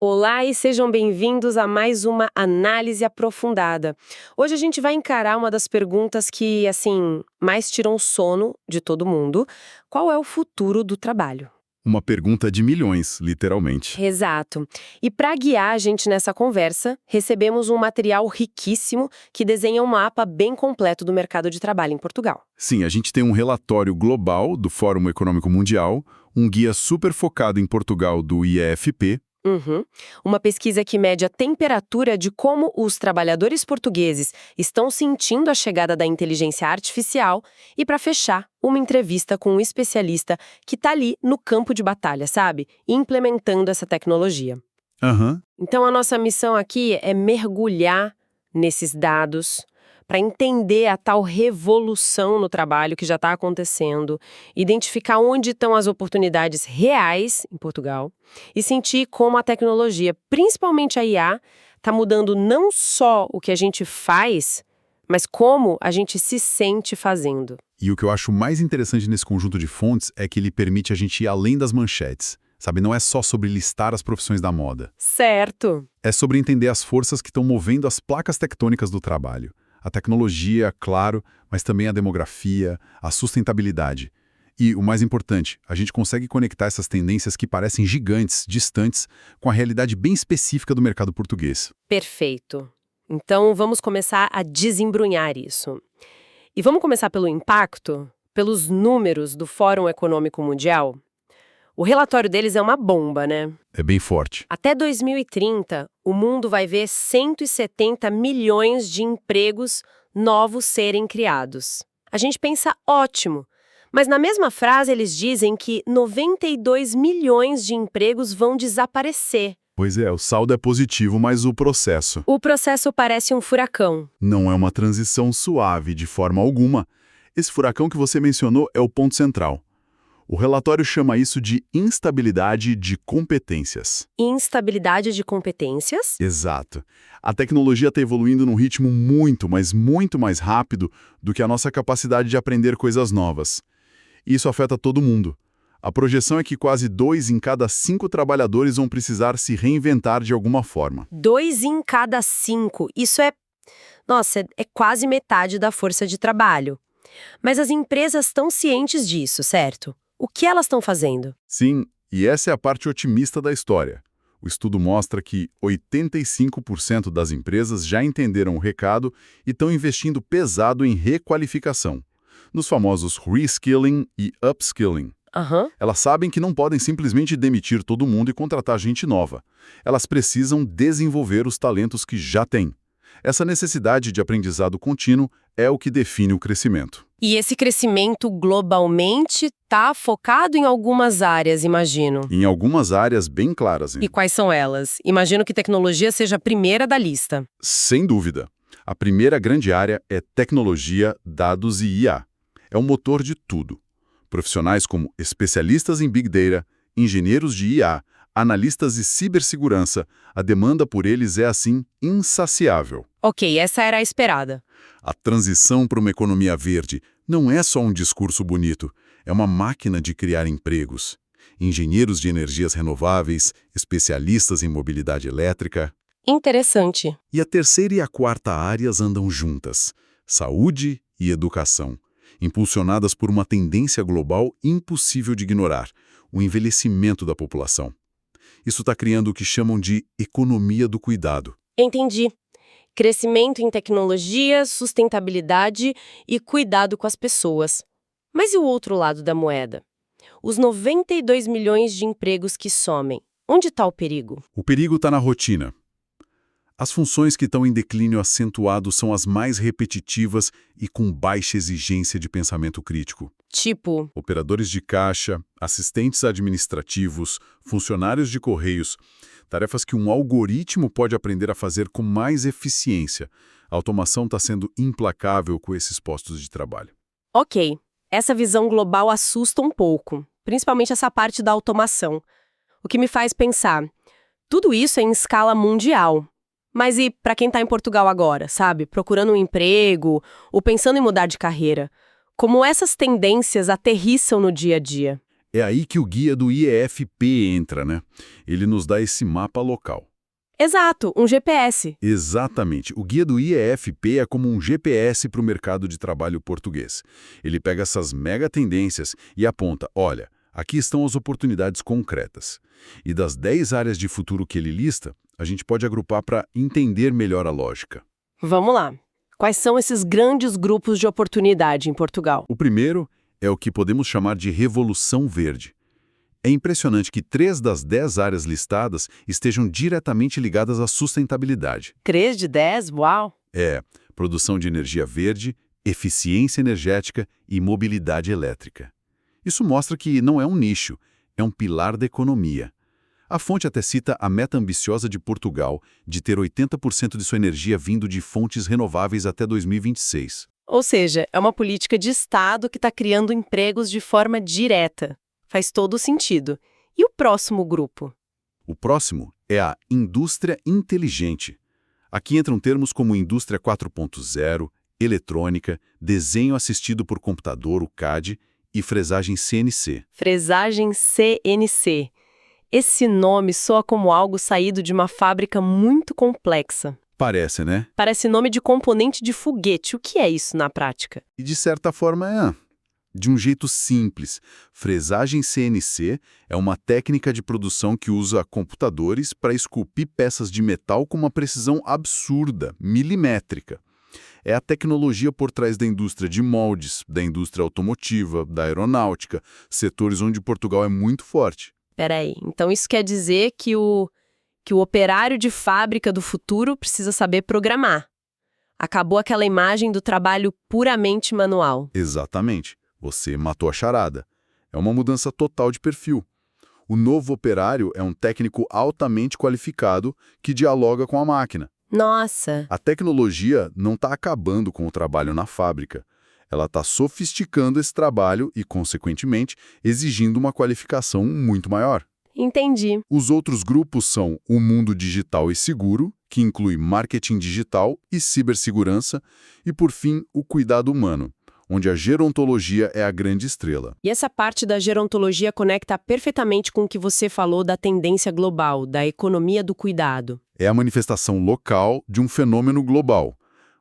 Olá e sejam bem-vindos a mais uma análise aprofundada. Hoje a gente vai encarar uma das perguntas que, assim, mais tiram o sono de todo mundo. Qual é o futuro do trabalho? Uma pergunta de milhões, literalmente. Exato. E para guiar a gente nessa conversa, recebemos um material riquíssimo que desenha um mapa bem completo do mercado de trabalho em Portugal. Sim, a gente tem um relatório global do Fórum Econômico Mundial, um guia super focado em Portugal do IEFP. Uhum. Uma pesquisa que mede a temperatura de como os trabalhadores portugueses estão sentindo a chegada da inteligência artificial e, para fechar, uma entrevista com um especialista que está ali no campo de batalha, sabe? Implementando essa tecnologia. Aham. Então, a nossa missão aqui é mergulhar nesses dados para entender a tal revolução no trabalho que já está acontecendo, identificar onde estão as oportunidades reais em Portugal e sentir como a tecnologia, principalmente a IA, está mudando não só o que a gente faz, mas como a gente se sente fazendo. E o que eu acho mais interessante nesse conjunto de fontes é que ele permite a gente ir além das manchetes. Sabe, não é só sobre listar as profissões da moda. Certo! É sobre entender as forças que estão movendo as placas tectônicas do trabalho. A tecnologia, claro, mas também a demografia, a sustentabilidade. E, o mais importante, a gente consegue conectar essas tendências que parecem gigantes, distantes, com a realidade bem específica do mercado português. Perfeito. Então, vamos começar a desembrunhar isso. E vamos começar pelo impacto, pelos números do Fórum Econômico Mundial. O relatório deles é uma bomba, né? É bem forte. Até 2030, o mundo vai ver 170 milhões de empregos novos serem criados. A gente pensa ótimo, mas na mesma frase eles dizem que 92 milhões de empregos vão desaparecer. Pois é, o saldo é positivo, mas o processo O processo parece um furacão. não é uma transição suave de forma alguma. Esse furacão que você mencionou é o ponto central. O relatório chama isso de instabilidade de competências. Instabilidade de competências? Exato. A tecnologia está evoluindo num ritmo muito, mas muito mais rápido do que a nossa capacidade de aprender coisas novas. Isso afeta todo mundo. A projeção é que quase 2 em cada 5 trabalhadores vão precisar se reinventar de alguma forma. 2 em cada 5. Isso é... Nossa, é quase metade da força de trabalho. Mas as empresas estão cientes disso, certo? O que elas estão fazendo? Sim, e essa é a parte otimista da história. O estudo mostra que 85% das empresas já entenderam o recado e estão investindo pesado em requalificação, nos famosos reskilling e upskilling. Aham. Elas sabem que não podem simplesmente demitir todo mundo e contratar gente nova. Elas precisam desenvolver os talentos que já têm. Essa necessidade de aprendizado contínuo é o que define o crescimento. E esse crescimento globalmente está focado em algumas áreas, imagino. Em algumas áreas bem claras, hein? E quais são elas? Imagino que tecnologia seja a primeira da lista. Sem dúvida. A primeira grande área é tecnologia, dados e IA. É o motor de tudo. Profissionais como especialistas em Big Data, engenheiros de IA, analistas de cibersegurança, a demanda por eles é, assim, insaciável. Ok, essa era a esperada. A transição para uma economia verde não é só um discurso bonito, é uma máquina de criar empregos. Engenheiros de energias renováveis, especialistas em mobilidade elétrica. Interessante. E a terceira e a quarta áreas andam juntas, saúde e educação, impulsionadas por uma tendência global impossível de ignorar, o envelhecimento da população. Isso está criando o que chamam de economia do cuidado. Entendi. Crescimento em tecnologia, sustentabilidade e cuidado com as pessoas. Mas e o outro lado da moeda? Os 92 milhões de empregos que somem. Onde está o perigo? O perigo está na rotina. As funções que estão em declínio acentuado são as mais repetitivas e com baixa exigência de pensamento crítico. Tipo, Operadores de caixa, assistentes administrativos, funcionários de correios, tarefas que um algoritmo pode aprender a fazer com mais eficiência. A automação está sendo implacável com esses postos de trabalho. ok, essa visão global assusta um pouco, principalmente essa parte da automação. O que me faz pensar, tudo isso é em escala mundial. Mas e para quem está em Portugal agora, sabe? Procurando um emprego ou pensando em mudar de carreira? Como essas tendências aterrissam no dia a dia? É aí que o guia do IEFP entra, né? Ele nos dá esse mapa local. Exato, um GPS. Exatamente. O guia do IEFP é como um GPS para o mercado de trabalho português. Ele pega essas mega tendências e aponta, olha, aqui estão as oportunidades concretas. E das 10 áreas de futuro que ele lista, a gente pode agrupar para entender melhor a lógica. Vamos lá. Quais são esses grandes grupos de oportunidade em Portugal? O primeiro é o que podemos chamar de Revolução Verde. É impressionante que 3 das 10 áreas listadas estejam diretamente ligadas à sustentabilidade. 3 de 10? Uau! É, produção de energia verde, eficiência energética e mobilidade elétrica. Isso mostra que não é um nicho, é um pilar da economia. A fonte até cita a meta ambiciosa de Portugal de ter 80% de sua energia vindo de fontes renováveis até 2026. Ou seja, é uma política de Estado que está criando empregos de forma direta. Faz todo sentido. E o próximo grupo? O próximo é a indústria inteligente. Aqui entram termos como indústria 4.0, eletrônica, desenho assistido por computador, o CAD, e fresagem CNC. Fresagem CNC. Esse nome soa como algo saído de uma fábrica muito complexa. Parece, né? Parece nome de componente de foguete. O que é isso na prática? E de certa forma de um jeito simples. Fresagem CNC é uma técnica de produção que usa computadores para esculpir peças de metal com uma precisão absurda, milimétrica. É a tecnologia por trás da indústria de moldes, da indústria automotiva, da aeronáutica, setores onde Portugal é muito forte. Peraí, então isso quer dizer que o operário de fábrica do futuro precisa saber programar. Acabou aquela imagem do trabalho puramente manual. Exatamente. Você matou a charada. É uma mudança total de perfil. O novo operário é um técnico altamente qualificado que dialoga com a máquina. Nossa! A tecnologia não está acabando com o trabalho na fábrica. Ela está sofisticando esse trabalho e, consequentemente, exigindo uma qualificação muito maior. Entendi. Os outros grupos são o mundo digital e seguro, que inclui marketing digital e cibersegurança, e, por fim, o cuidado humano, onde a gerontologia é a grande estrela. E essa parte da gerontologia conecta perfeitamente com o que você falou da tendência global, da economia do cuidado. É a manifestação local de um fenômeno global.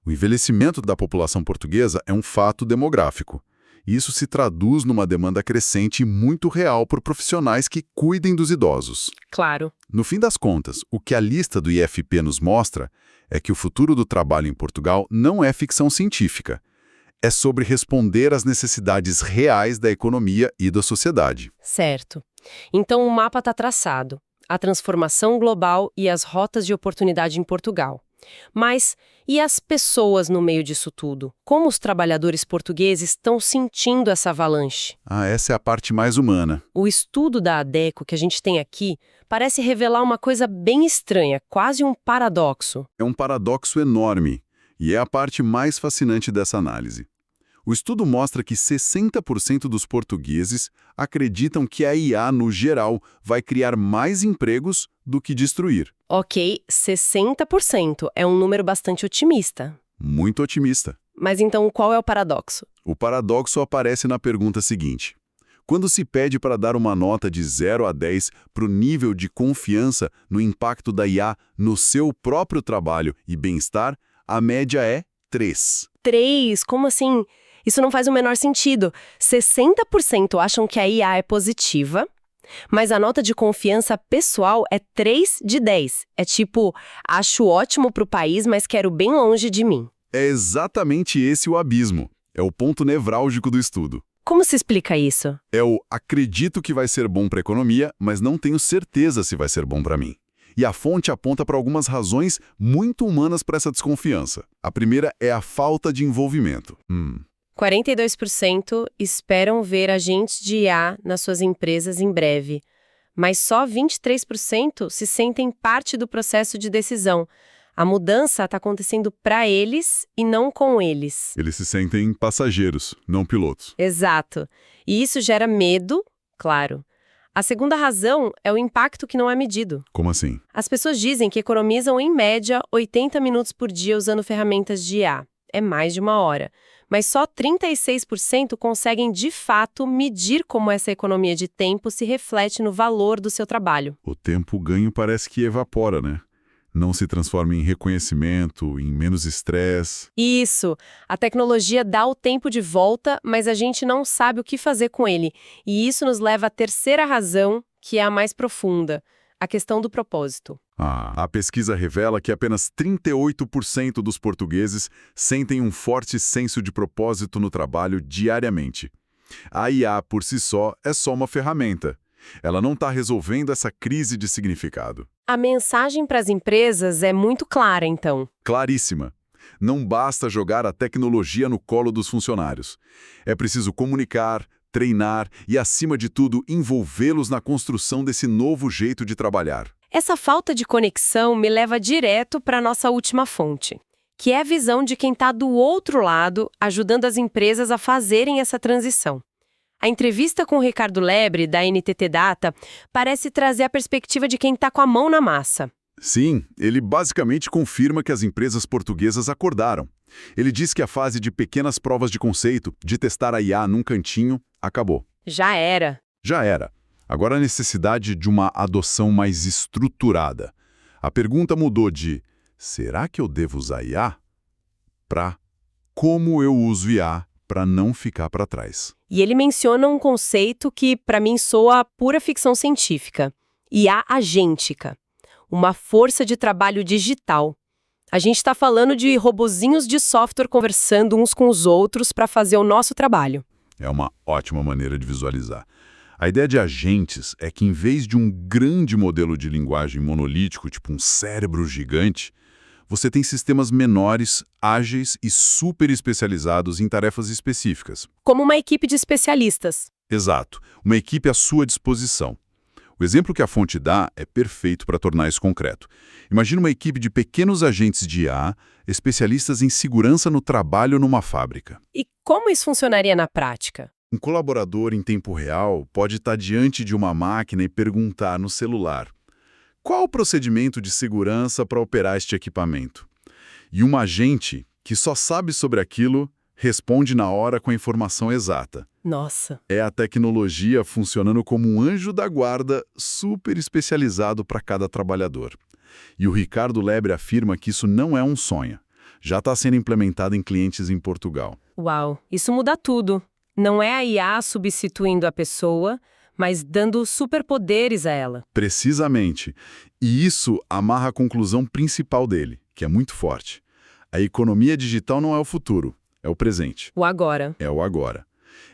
O envelhecimento da população portuguesa é um fato demográfico. E isso se traduz numa demanda crescente e muito real por profissionais que cuidem dos idosos. Claro. No fim das contas, o que a lista do IFP nos mostra é que o futuro do trabalho em Portugal não é ficção científica. É sobre responder às necessidades reais da economia e da sociedade. Certo. Então o mapa está traçado. A transformação global e as rotas de oportunidade em Portugal. Mas e as pessoas no meio disso tudo? Como os trabalhadores portugueses estão sentindo essa avalanche? Essa é a parte mais humana. O estudo da ADECO que a gente tem aqui parece revelar uma coisa bem estranha, quase um paradoxo. É um paradoxo enorme, e é a parte mais fascinante dessa análise. O estudo mostra que 60% dos portugueses acreditam que a IA, no geral, vai criar mais empregos do que destruir. Ok, 60% é um número bastante otimista. Muito otimista. Mas então qual é o paradoxo? O paradoxo aparece na pergunta seguinte. Quando se pede para dar uma nota de 0 a 10 para o nível de confiança no impacto da IA no seu próprio trabalho e bem-estar, a média é 3. 3? Como assim? Isso não faz o menor sentido. 60% acham que a IA é positiva, mas a nota de confiança pessoal é 3 de 10. É tipo, acho ótimo para o país, mas quero bem longe de mim. É exatamente esse o abismo. É o ponto nevrálgico do estudo. Como se explica isso? É o acredito que vai ser bom para a economia, mas não tenho certeza se vai ser bom para mim. E a fonte aponta para algumas razões muito humanas para essa desconfiança. A primeira é a falta de envolvimento. 42% esperam ver agentes de IA nas suas empresas em breve, mas só 23% se sentem parte do processo de decisão. A mudança está acontecendo para eles e não com eles. Eles se sentem passageiros, não pilotos. Exato. E isso gera medo, claro. A segunda razão é o impacto que não é medido. Como assim? As pessoas dizem que economizam, em média, 80 minutos por dia usando ferramentas de IA. É mais de 1 hora. mas só 36% conseguem de fato medir como essa economia de tempo se reflete no valor do seu trabalho. O tempo ganho parece que evapora, né? Não se transforma em reconhecimento, em menos estresse. Isso! A tecnologia dá o tempo de volta, mas a gente não sabe o que fazer com ele. E isso nos leva à terceira razão, que é a mais profunda, a questão do propósito. A pesquisa revela que apenas 38% dos portugueses sentem um forte senso de propósito no trabalho diariamente. A IA, por si só, é só uma ferramenta. Ela não está resolvendo essa crise de significado. A mensagem para as empresas é muito clara, então. Claríssima. Não basta jogar a tecnologia no colo dos funcionários. É preciso comunicar, treinar e, acima de tudo, envolvê-los na construção desse novo jeito de trabalhar. Essa falta de conexão me leva direto para a nossa última fonte, que é a visão de quem está do outro lado, ajudando as empresas a fazerem essa transição. A entrevista com o Ricardo Lebre, da NTT Data, parece trazer a perspectiva de quem está com a mão na massa. Sim, ele basicamente confirma que as empresas portuguesas acordaram. Ele diz que a fase de pequenas provas de conceito, de testar a IA num cantinho, acabou. Já era. Já era. Agora a necessidade de uma adoção mais estruturada. A pergunta mudou de será que eu devo usar IA? Para como eu uso IA para não ficar para trás. E ele menciona um conceito que, para mim, soa pura ficção científica. IA agêntica. Uma força de trabalho digital. A gente está falando de robozinhos de software conversando uns com os outros para fazer o nosso trabalho. É uma ótima maneira de visualizar. A ideia de agentes é que, em vez de um grande modelo de linguagem monolítico, tipo um cérebro gigante, você tem sistemas menores, ágeis e super especializados em tarefas específicas. Como uma equipe de especialistas. Exato, uma equipe à sua disposição. O exemplo que a fonte dá é perfeito para tornar isso concreto. Imagina uma equipe de pequenos agentes de IA, especialistas em segurança no trabalho numa fábrica. E como isso funcionaria na prática? Um colaborador em tempo real pode estar diante de uma máquina e perguntar no celular: qual o procedimento de segurança para operar este equipamento? E um agente, que só sabe sobre aquilo, responde na hora com a informação exata. Nossa! É a tecnologia funcionando como um anjo da guarda super especializado para cada trabalhador. E o Ricardo Lebre afirma que isso não é um sonho. Já está sendo implementado em clientes em Portugal. Uau! Isso muda tudo. Não é a IA substituindo a pessoa, mas dando superpoderes a ela. Precisamente. E isso amarra a conclusão principal dele, que é muito forte. A economia digital não é o futuro, é o presente. O agora. É o agora.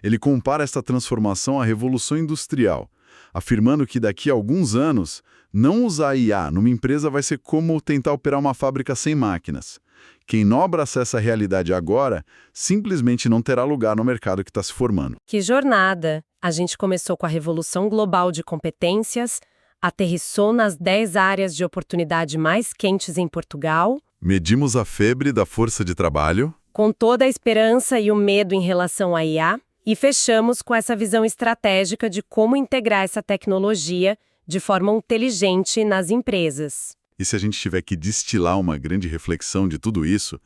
Ele compara esta transformação à revolução industrial, afirmando que daqui a alguns anos, não usar IA numa empresa vai ser como tentar operar uma fábrica sem máquinas. Quem não abraçar essa realidade agora, simplesmente não terá lugar no mercado que está se formando. Que jornada! A gente começou com a revolução global de competências, aterrissou nas 10 áreas de oportunidade mais quentes em Portugal. Medimos a febre da força de trabalho. Com toda a esperança e o medo em relação à IA. E fechamos com essa visão estratégica de como integrar essa tecnologia de forma inteligente nas empresas. E se a gente tiver que destilar uma grande reflexão de tudo isso,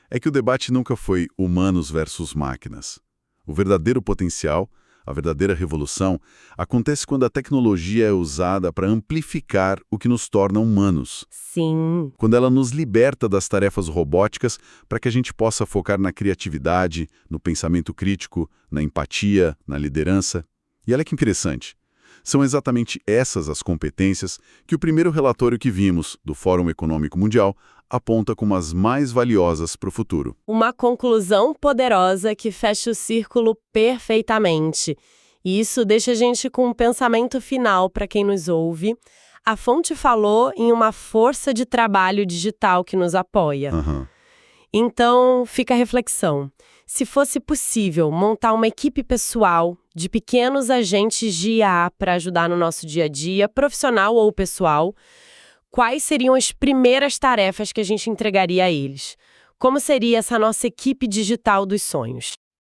é que o debate nunca foi humanos versus máquinas. O verdadeiro potencial, a verdadeira revolução, acontece quando a tecnologia é usada para amplificar o que nos torna humanos. Sim. Quando ela nos liberta das tarefas robóticas para que a gente possa focar na criatividade, no pensamento crítico, na empatia, na liderança. E olha que interessante. São exatamente essas as competências que o primeiro relatório que vimos, do Fórum Econômico Mundial, aponta como as mais valiosas para o futuro. Uma conclusão poderosa que fecha o círculo perfeitamente. E isso deixa a gente com um pensamento final para quem nos ouve. A fonte falou em uma força de trabalho digital que nos apoia. Então, fica a reflexão. Se fosse possível montar uma equipe pessoal de pequenos agentes de IA para ajudar no nosso dia a dia, profissional ou pessoal, quais seriam as primeiras tarefas que a gente entregaria a eles? Como seria essa nossa equipe digital dos sonhos?